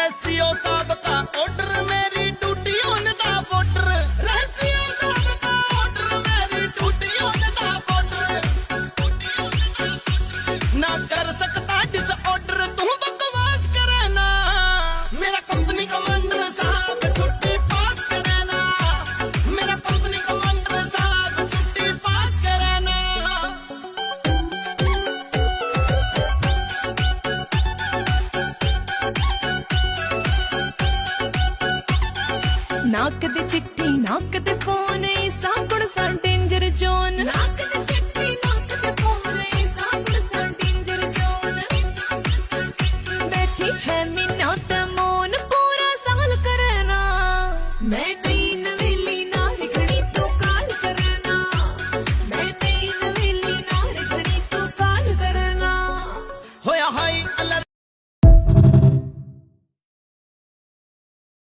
रहसियो साहब का ऑर्डर मेरी टूटी होने दा बॉर्डर रहसियो साहब का ऑर्डर मेरी टूटी होने दा बॉर्डर ना कर सकता डिस ऑर्डर तू बकवास करे ना मेरा कंपनी कमांडर साहब छुट्टी पास करे ना मेरा कंपनी कमांडर साहब छुट्टी पास करे ना नाक दे चिट्ठी नाक दे फोन साकुड़ सा डेंजर जोन नाक दे चिट्ठी नाक दे फोन साकुड़ सा डेंजर जोन बैठी 6 महीने